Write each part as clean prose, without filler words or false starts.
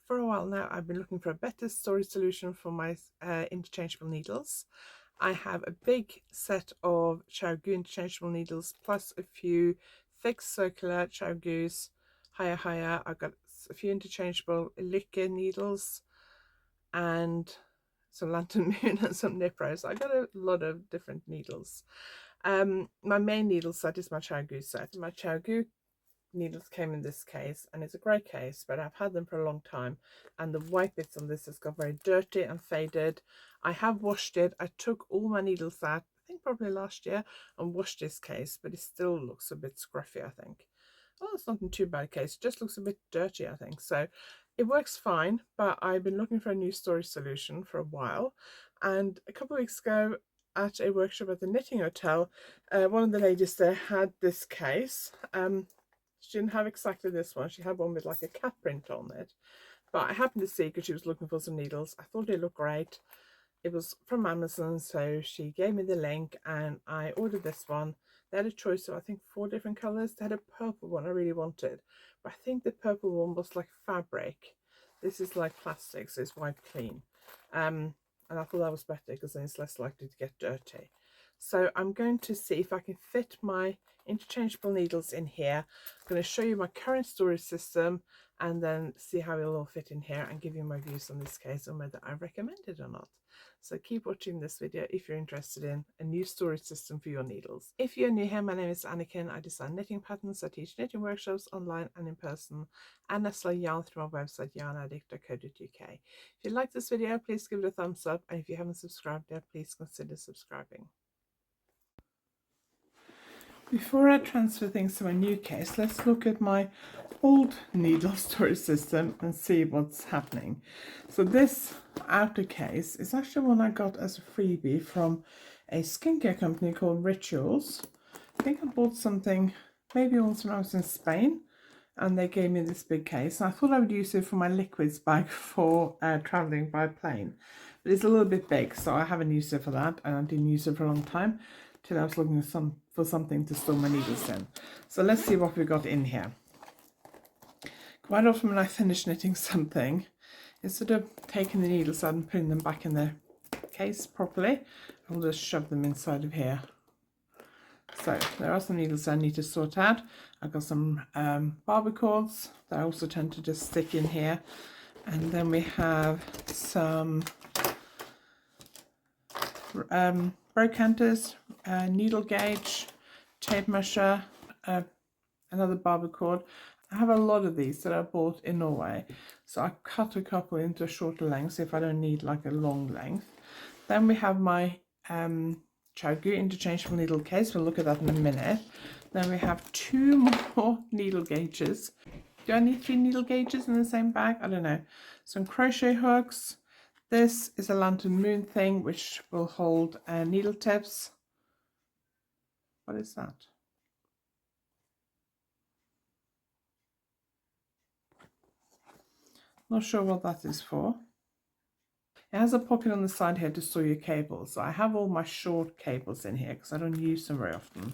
For a while now, I've been looking for a better storage solution for my interchangeable needles. I have a big set of Xiaogu interchangeable needles plus a few fixed circular Xiaogus. Higher. I've got a few interchangeable Allis needles and some Lantern Moon and some Nipros. I got a lot of different needles. My main needle set is my Xiaogu set. My Xiaogu needles came in this case, and it's a great case, but I've had them for a long time, and the white bits on this has got very dirty and faded. I have washed it. I took all my needles out, I think probably last year, and washed this case, but it still looks a bit scruffy, I think. Oh, it's not in too bad a case. It just looks a bit dirty, I think. So it works fine, but I've been looking for a new storage solution for a while, and a couple of weeks ago at a workshop at the Knitting Hotel, one of the ladies there had this case. She didn't have exactly this one. She had one with like a cat print on it. But I happened to see, because she was looking for some needles, I thought they looked great. It was from Amazon, so she gave me the link and I ordered this one. They had a choice of, I think, 4 different colours. They had a purple one I really wanted, but I think the purple one was like fabric. This is like plastic, so it's wiped clean. And I thought that was better because then it's less likely to get dirty. So I'm going to see if I can fit my interchangeable needles in here. I'm going to show you my current storage system and then see how it'll all fit in here and give you my views on this case and whether I recommend it or not. So keep watching this video if you're interested in a new storage system for your needles. If you're new here, my name is Anniken. I design knitting patterns. I teach knitting workshops online and in person, and I sell yarn through my website yarnaddict.co.uk. If you like this video, please give it a thumbs up, and if you haven't subscribed yet, please consider subscribing. Before I transfer things to my new case, let's look at my old needle storage system and see what's happening. So this outer case is actually one I got as a freebie from a skincare company called Rituals. I think I bought something maybe once when I was in Spain, and they gave me this big case. And I thought I would use it for my liquids bag for traveling by plane, but it's a little bit big, so I haven't used it for that, and I didn't use it for a long time till I was looking for something to store my needles in. So let's see what we got in here. Quite often when I finish knitting something, instead of taking the needles out and putting them back in the case properly, I'll just shove them inside of here. So there are some needles I need to sort out. I've got some barber cords that I also tend to just stick in here. And then we have some brocanters, needle gauge, tape measure, another barber cord. I have a lot of these that I bought in Norway, so I cut a couple into a shorter length if I don't need like a long length. Then we have my Xiaogu interchangeable needle case. We'll look at that in a minute. Then we have 2 more needle gauges. Do I need 3 needle gauges in the same bag? I don't know. Some crochet hooks. This is a Lantern Moon thing which will hold needle tips. What is that? Not sure what that is for. It has a pocket on the side here to store your cables. So I have all my short cables in here because I don't use them very often.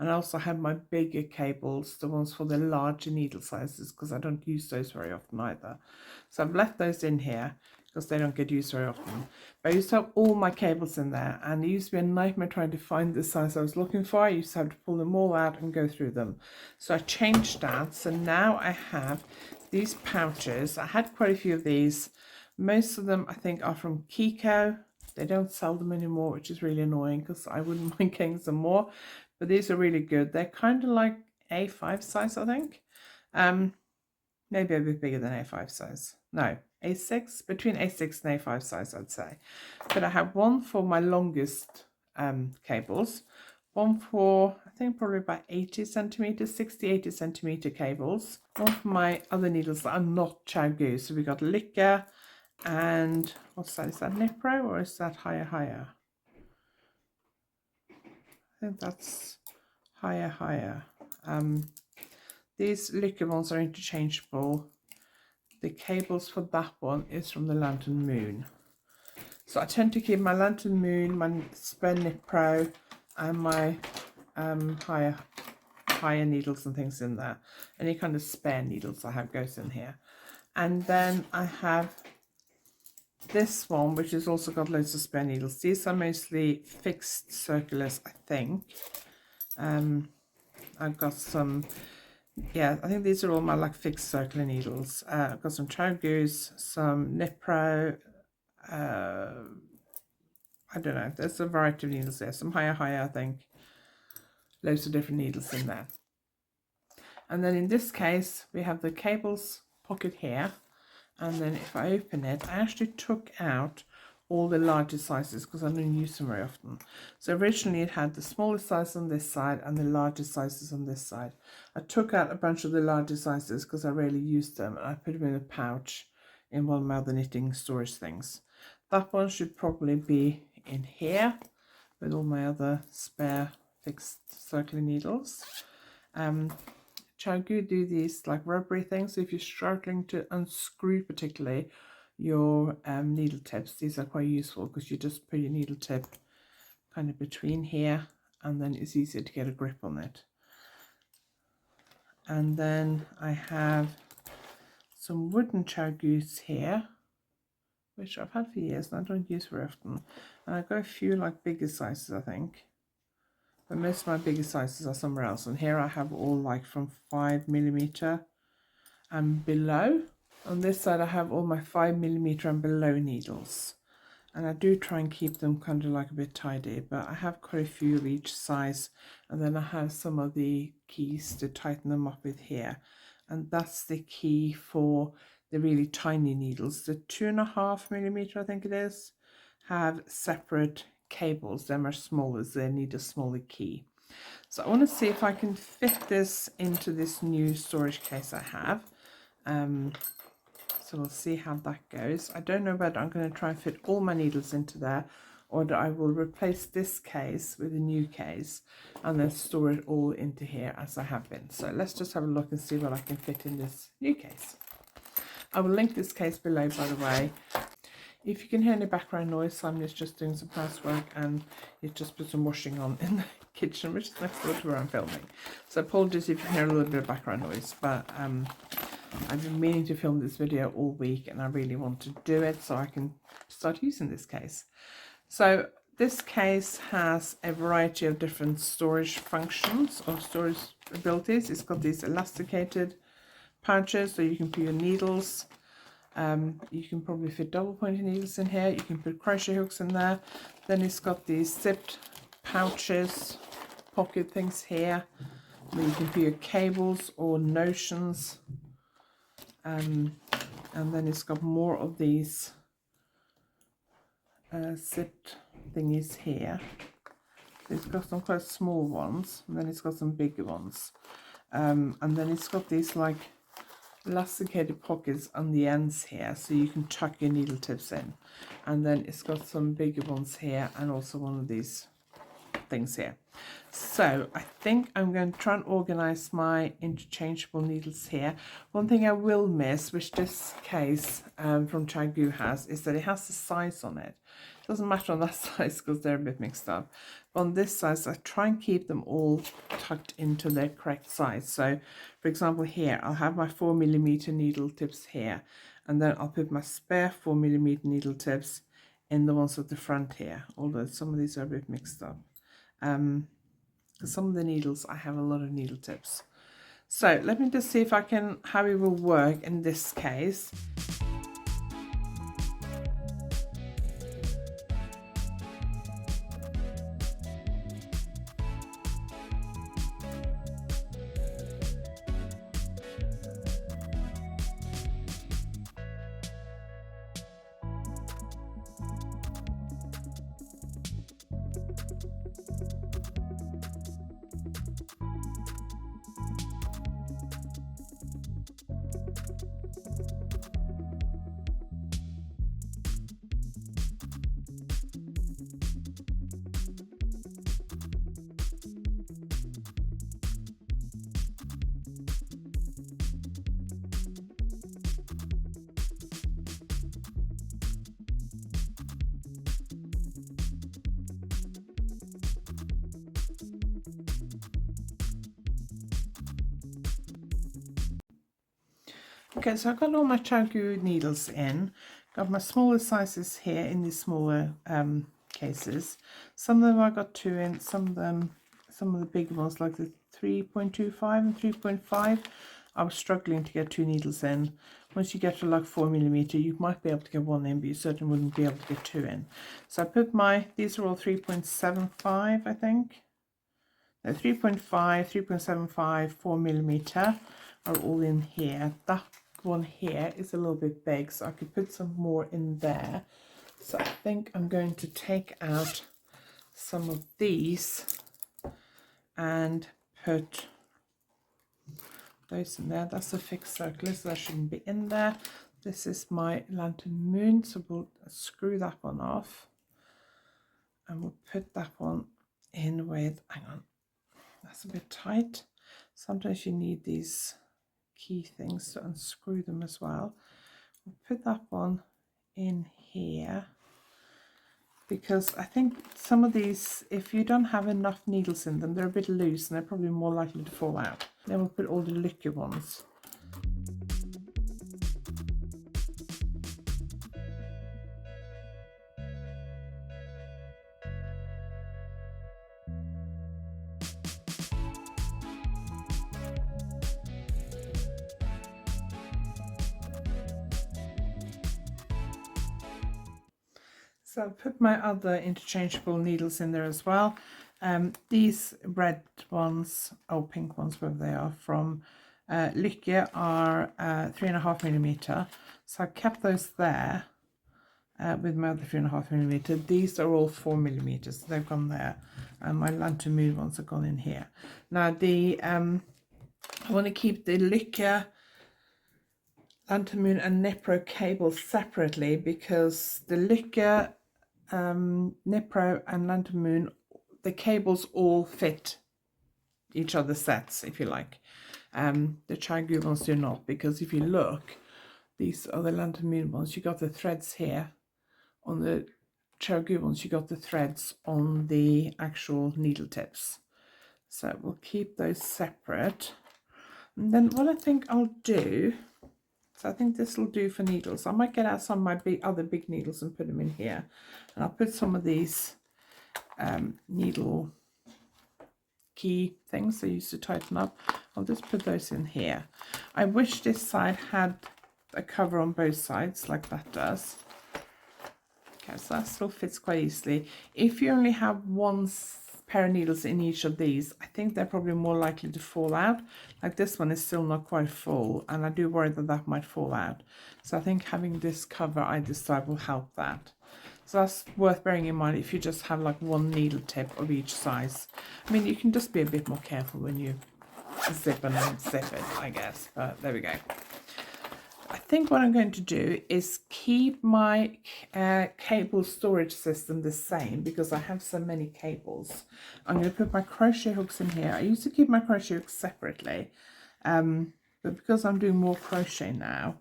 And I also have my bigger cables, the ones for the larger needle sizes, because I don't use those very often either. So I've left those in here because they don't get used very often. But I used to have all my cables in there, and it used to be a nightmare trying to find the size I was looking for. I used to have to pull them all out and go through them. So I changed that. So now I have these pouches. I had quite a few of these. Most of them I think are from Kiko. They don't sell them anymore, which is really annoying because I wouldn't mind getting some more. But these are really good. They're kind of like A5 size, I think. Maybe a bit bigger than A5 size. No, A6, between A6 and A5 size, I'd say. But I have one for my longest cables, one for, I think, probably about 80 centimeters, 60, 80 centimeter cables, one for my other needles that are not Xiaogu. So we got Licker and, what's that? Is that Nipro or is that higher? I think that's higher. These Licker ones are interchangeable. The cables for that one is from the Lantern Moon. So I tend to keep my Lantern Moon, my Spare Knit Pro, and my higher needles and things in there. Any kind of spare needles I have goes in here. And then I have this one, which has also got loads of spare needles. These are mostly fixed circulars, I think. I've got some, yeah, I think these are all my like fixed circular needles. I've got some Chow Goose, some Nipro, I don't know, there's a variety of needles there. Some higher, I think. Loads of different needles in there. And then in this case, we have the cables pocket here. And then if I open it, I actually took out all the larger sizes because I don't use them very often. So originally it had the smaller size on this side and the larger sizes on this side. I took out a bunch of the larger sizes because I rarely used them, and I put them in a pouch in one of my other knitting storage things. That one should probably be in here with all my other spare fixed circular needles. Chagu do these like rubbery things, so if you're struggling to unscrew particularly your needle tips, these are quite useful because you just put your needle tip kind of between here and then it's easier to get a grip on it. And then I have some wooden Chagus here, which I've had for years and I don't use very often, and I've got a few like bigger sizes I think, but most of my bigger sizes are somewhere else. And here I have all like from 5mm and below. On this side I have all my 5mm and below needles, and I do try and keep them kind of like a bit tidy, but I have quite a few of each size. And then I have some of the keys to tighten them up with here, and that's the key for the really tiny needles. The 2.5mm I think it is have separate cables. Them are smaller, so they need a smaller key. So I want to see if I can fit this into this new storage case I have. So we'll see how that goes. I don't know whether I'm going to try and fit all my needles into there, or that I will replace this case with a new case and then store it all into here as I have been. So let's just have a look and see what I can fit in this new case. I will link this case below, by the way. If you can hear any background noise, Simon is just doing some housework and he's just put some washing on in the kitchen, which is next door to where I'm filming. So apologies if you hear a little bit of background noise, but I've been meaning to film this video all week and I really want to do it so I can start using this case. So this case has a variety of different storage functions or storage abilities. It's got these elasticated pouches so you can put your needles. You can probably fit double pointed needles in here. You can put crochet hooks in there. Then it's got these zipped pouches, pocket things here where you can put your cables or notions. And then it's got more of these zipped thingies here. So it's got some quite small ones, and then it's got some bigger ones. And then it's got these like elasticated pockets on the ends here, so you can tuck your needle tips in. And then it's got some bigger ones here and also one of these things here. So I think I'm going to try and organize my interchangeable needles here. One thing I will miss, which this case from Chagu has, is that it has the size on it. It doesn't matter on that size because they're a bit mixed up. But on this size, I try and keep them all tucked into their correct size. So for example here, I'll have my 4mm needle tips here, and then I'll put my spare 4mm needle tips in the ones at the front here, although some of these are a bit mixed up. Because some of the needles, I have a lot of needle tips. So let me just see if I can, how it will work in this case. Okay, so I've got all my Chagu needles in. Got my smaller sizes here in these smaller cases. Some of them I got 2 in, some of the bigger ones like the 3.25 and 3.5. I was struggling to get 2 needles in. Once you get to like 4mm, you might be able to get 1 in, but you certainly wouldn't be able to get 2 in. So I put these are all 3.75, I think. No, 3.5, 3.75, 4mm are all in here. That one here is a little bit big, so I could put some more in there. So I think I'm going to take out some of these and put those in there. That's a fixed circle, so that shouldn't be in there. This is my lantern moon, so we'll screw that one off and we'll put that one in with, hang on, that's a bit tight. Sometimes you need these key things to unscrew them as well. We'll put that one in here because I think some of these, if you don't have enough needles in them, they're a bit loose and they're probably more likely to fall out. Then we'll put all the liquor ones. So I'll put my other interchangeable needles in there as well. These red ones, or pink ones, wherever they are, from Lykke are 3.5mm. So I kept those there with my other 3.5mm. These are all 4mm, so they've gone there. And my lantern moon ones have gone in here. Now I want to keep the Lykke, lantern moon and Nipro cables separately because the Lykke, Nipro and lantern moon, the cables all fit each other's sets, if you like. The Chagu ones do not, because if you look, these are the lantern moon ones, you got the threads here. On the Chagu ones, you got the threads on the actual needle tips. So we'll keep those separate. And then what I think I'll do, so I think this will do for needles. I might get out some of my other big needles and put them in here. And I'll put some of these needle key things they used to tighten up. I'll just put those in here. I wish this side had a cover on both sides like that does. Okay, so that still fits quite easily. If you only have one pair of needles in each of these, I think they're probably more likely to fall out. Like this one is still not quite full, and I do worry that that might fall out. So I think having this cover either side will help that. So that's worth bearing in mind if you just have like one needle tip of each size. I mean, you can just be a bit more careful when you zip and unzip it, I guess, but there we go. I think what I'm going to do is keep my cable storage system the same because I have so many cables. I'm going to put my crochet hooks in here. I used to keep my crochet hooks separately, but because I'm doing more crochet now,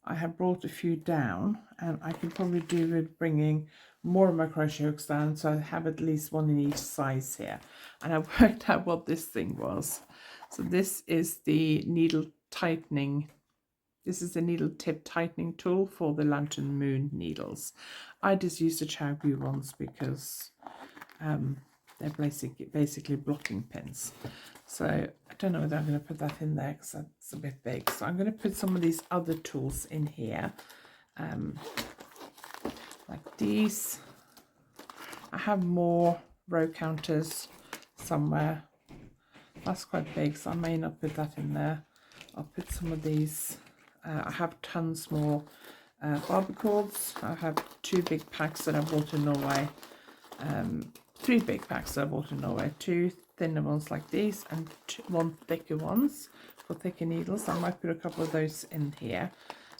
I have brought a few down, and I can probably do with bringing more of my crochet hooks down, so I have at least one in each size here. And I worked out what this thing was. So this is the needle tightening. This is the needle tip tightening tool for the lantern moon needles. I just use the Chagu ones because they're basically blocking pins. So I don't know whether I'm going to put that in there because that's a bit big. So I'm going to put some of these other tools in here, like these. I have more row counters somewhere. That's quite big, so I may not put that in there. I'll put some of these. I have tons more barber cords. I have 2 big packs that I bought in Norway. 3 big packs that I bought in Norway. 2 thinner ones like these and 1 thicker ones for thicker needles. I might put a couple of those in here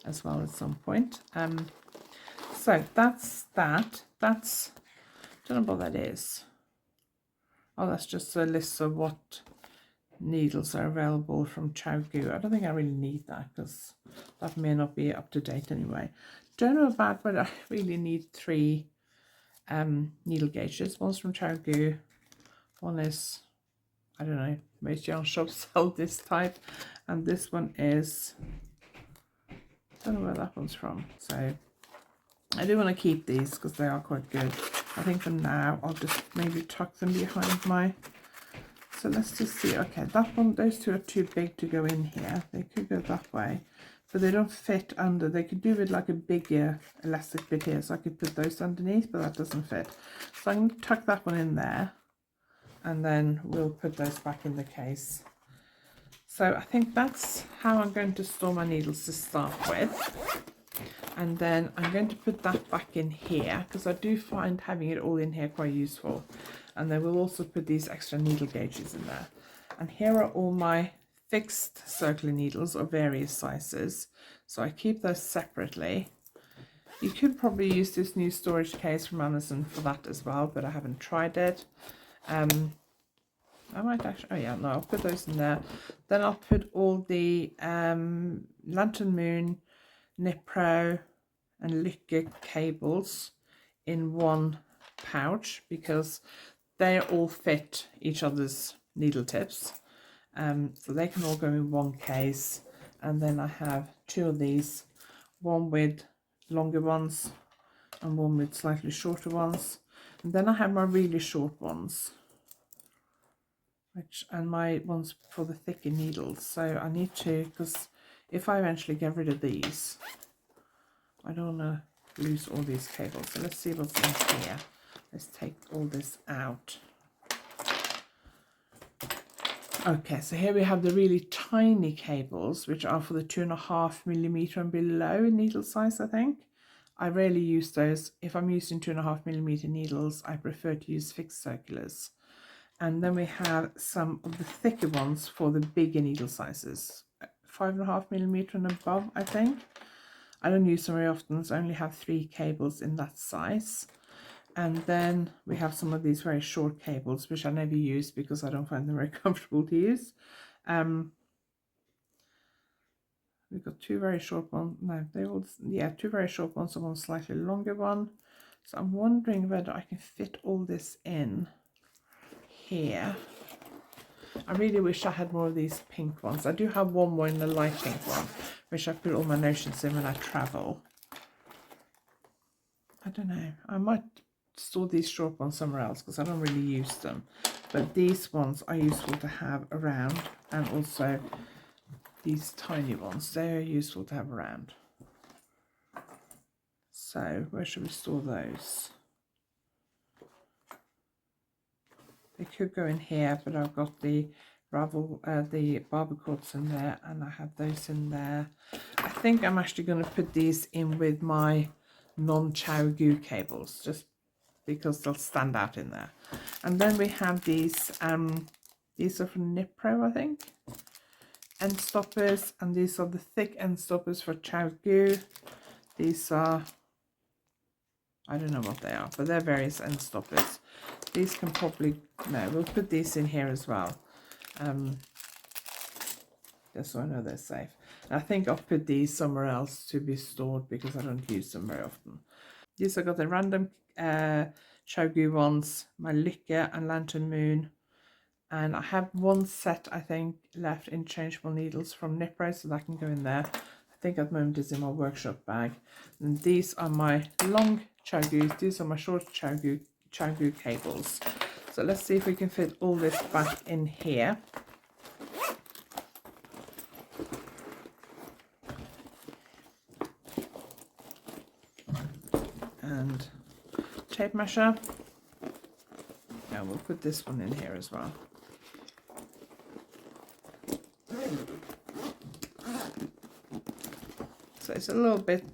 as well at some point. So that's that. That's, I don't know what that is. Oh, that's just a list of what needles are available from Chagu. I don't think I really need that because that may not be up to date anyway. Don't know about whether I really need 3 needle gauges. One's from Chagu, one is, I don't know, most yarn shops sell this type, and this one is don't know where that one's from. So I do want to keep these because they are quite good. I think for now I'll just maybe tuck them behind my... So let's just see. Okay, that one, those two are too big to go in here. They could go that way, but they don't fit under. They could do with like a bigger elastic bit here, so I could put those underneath, but that doesn't fit. So I'm going to tuck that one in there, and then we'll put those back in the case. So I think that's how I'm going to store my needles to start with. And then I'm going to put that back in here because I do find having it all in here quite useful. And then we'll also put these extra needle gauges in there. And here are all my fixed circular needles of various sizes. So I keep those separately. You could probably use this new storage case from Amazon for that as well, but I haven't tried it. I might actually, oh yeah, no, I'll put those in there. Then I'll put all the Lantern Moon, Nipro and Lykke cables in one pouch because they all fit each other's needle tips. So they can all go in one case. And then I have two of these, one with longer ones and one with slightly shorter ones. And then I have my really short ones, and my ones for the thicker needles. So I need to, because if I eventually get rid of these, I don't want to lose all these cables. So let's see what's in here. Let's take all this out. Okay, so here we have the really tiny cables, which are for the 2.5mm and below needle size, I think. I rarely use those. If I'm using 2.5mm needles, I prefer to use fixed circulars. And then we have some of the thicker ones for the bigger needle sizes, 5.5mm and above, I think. I don't use them very often, so I only have 3 cables in that size. And then we have some of these very short cables, which I never use because I don't find them very comfortable to use. We've got 2 very short ones. No, they all, yeah, 2 very short ones and one slightly longer one. So I'm wondering whether I can fit all this in here. I really wish I had more of these pink ones. I do have one more in the light pink one, which I put all my notions in when I travel. I don't know. I might store these short ones somewhere else because I don't really use them. But these ones are useful to have around, and also these tiny ones, they are useful to have around. So where should we store those? They could go in here, but I've got the the barber cords in there, and I have those in there. I think I'm actually going to put these in with my non-ChowGoo cables, just because they'll stand out in there. And then we have these are from Nipro, I think, end stoppers, and these are the thick end stoppers for ChowGoo. These are, I don't know what they are, but they're various end stoppers. These can probably, no, we'll put these in here as well, just so I know they're safe. And I think I'll put these somewhere else to be stored because I don't use them very often. These I got the random ChowGoo ones, my Lykke and Lantern Moon, and I have one set, I think, left Interchangeable needles from Nipro, so that can go in there. I think at the moment it's in my workshop bag. And these are my long ChowGoos. These are my short ChowGoo cables. So let's see if we can fit all this back in here. And tape measure. And we'll put this one in here as well. So it's a little bit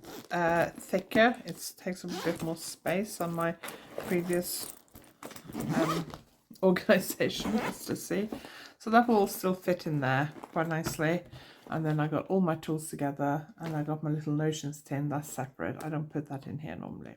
thicker. It takes a bit more space on my previous organization. Let's just see. So that will all still fit in there quite nicely. And then I got all my tools together, and I got my little notions tin. That's separate. I don't put that in here normally.